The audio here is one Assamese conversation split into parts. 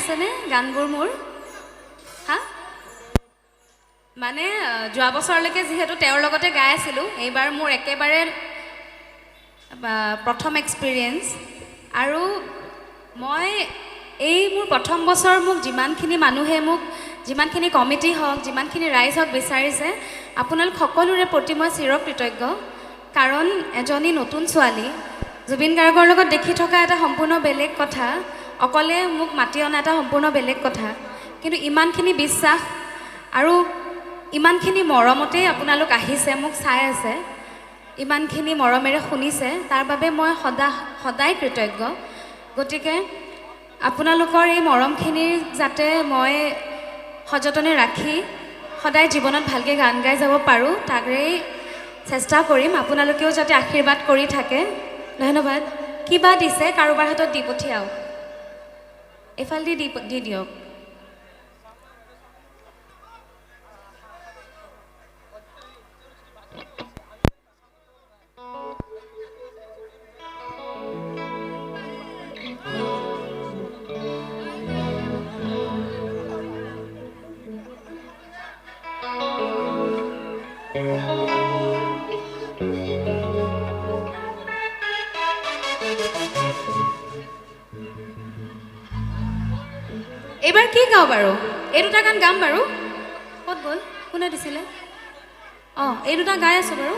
আছেনে গানবোৰ মোৰ হা মানে যোৱা বছৰলৈকে যিহেতু তেওঁৰ লগতে গাই আছিলোঁ এইবাৰ মোৰ একেবাৰে প্ৰথম এক্সপিৰিয়েঞ্চ আৰু মই এই মোৰ প্ৰথম বছৰ মোক যিমানখিনি মানুহে মোক যিমানখিনি কমিটি হওক যিমানখিনি ৰাইজ হওক বিচাৰিছে আপোনালোক সকলোৰে প্ৰতি মই চিৰকৃতজ্ঞ কাৰণ এজনী নতুন ছোৱালী জুবিন গাৰ্গৰ লগত দেখি থকা এটা সম্পূৰ্ণ বেলেগ কথা অকলে মোক মাতি অনা এটা সম্পূৰ্ণ বেলেগ কথা কিন্তু ইমানখিনি বিশ্বাস আৰু ইমানখিনি মৰমতেই আপোনালোক আহিছে মোক চাই আছে ইমানখিনি মৰমেৰে শুনিছে তাৰ বাবে মই সদায় কৃতজ্ঞ গতিকে আপোনালোকৰ এই মৰমখিনি যাতে মই সযতনে ৰাখি সদায় জীৱনত ভালকৈ গান গাই যাব পাৰোঁ তাকেই চেষ্টা কৰিম আপোনালোকেও যাতে আশীৰ্বাদ কৰি থাকে ধন্যবাদ কিবা দিছে কাৰোবাৰ হাতত দি পঠিয়াওক এফালেদি দি দিয়ক এইবাৰ কি গাওঁ বাৰু এই দুটা গান গাম বাৰু ক'ত গ'ল কোনে দিছিলে অঁ এই দুটা গাই আছোঁ বাৰু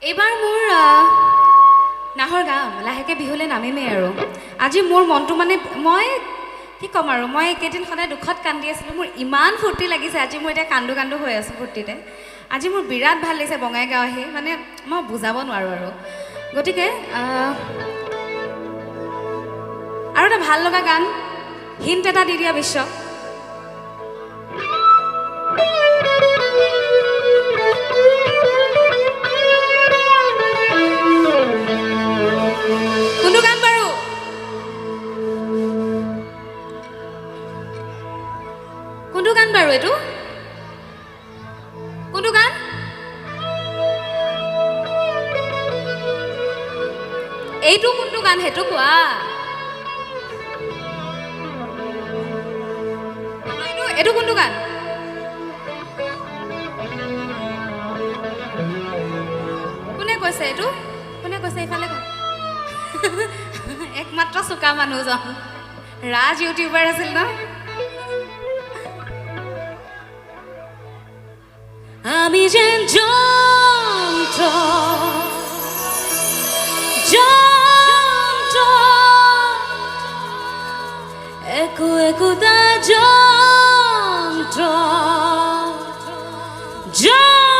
এইবাৰ মোৰ নাহৰ গাম লাহেকৈ বিহুলৈ নামিমেই আৰু আজি মোৰ মনটো মানে মই কি ক'ম আৰু মই এইকেইদিন সদায় দুখত কান্দি আছিলোঁ মোৰ ইমান ফূৰ্তি লাগিছে আজি মই এতিয়া কান্দো কান্দো হৈ আছোঁ ফূৰ্তিতে আজি মোৰ বিৰাট ভাল লাগিছে বঙাইগাঁও আহি মানে মই বুজাব নোৱাৰোঁ আৰু গতিকে আৰু এটা ভাল লগা গান হিণ্ট এটা দি দিয়া বিশ্ব কোনটো গান বাৰু কোনটো গান বাৰু এইটো কোনটো গান এইটো কোনটো গান সেইটো কোৱা এইটো কোনটো গান কোনে কৈছে এইটো কোনে কৈছে এইফালে একমাত্ৰ চোকা মানুহজন ৰাজ ইউটিউবাৰ আছিল ন আমি যেন যন্ত্ৰ যন্ত্ৰ একোটা যন্ত্ৰ যন্ত্ৰ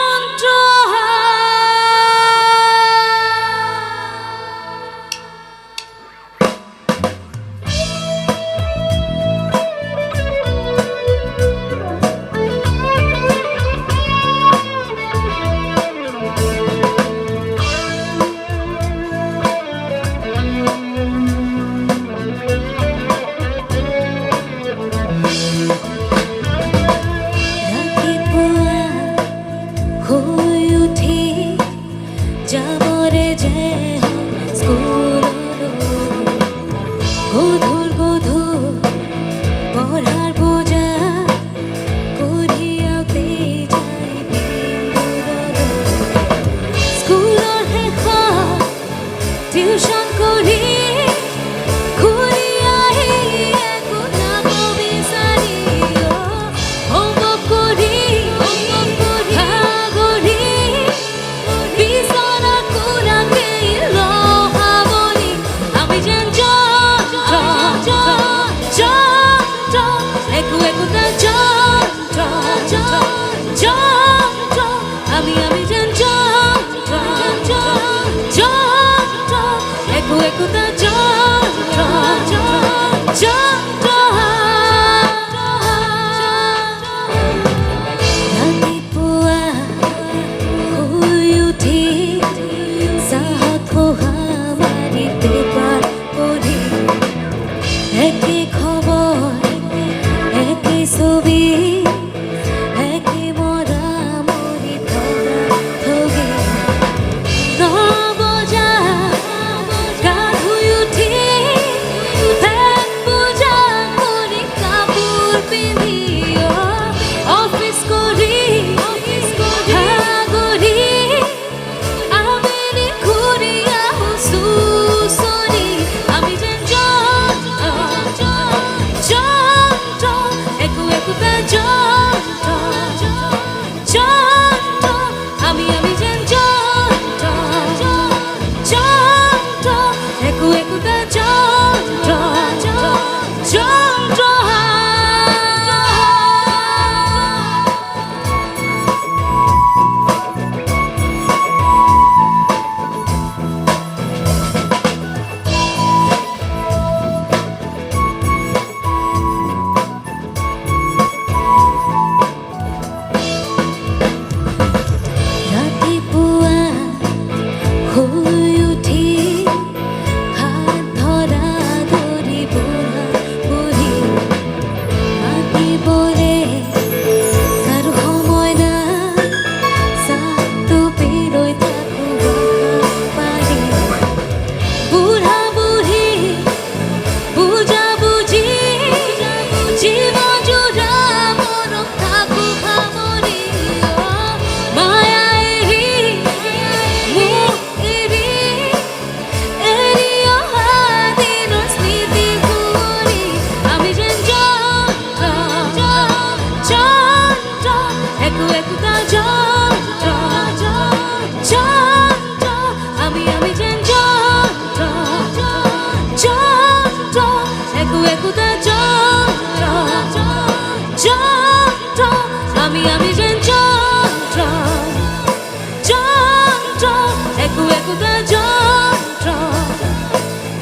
যন্ত্ৰ একো একোটা যন্ত্ৰ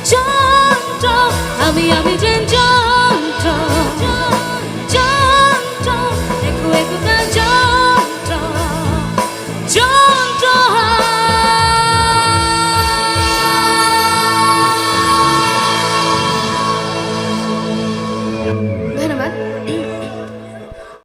যন্ত্ৰ আমি যে যন্ত্ৰ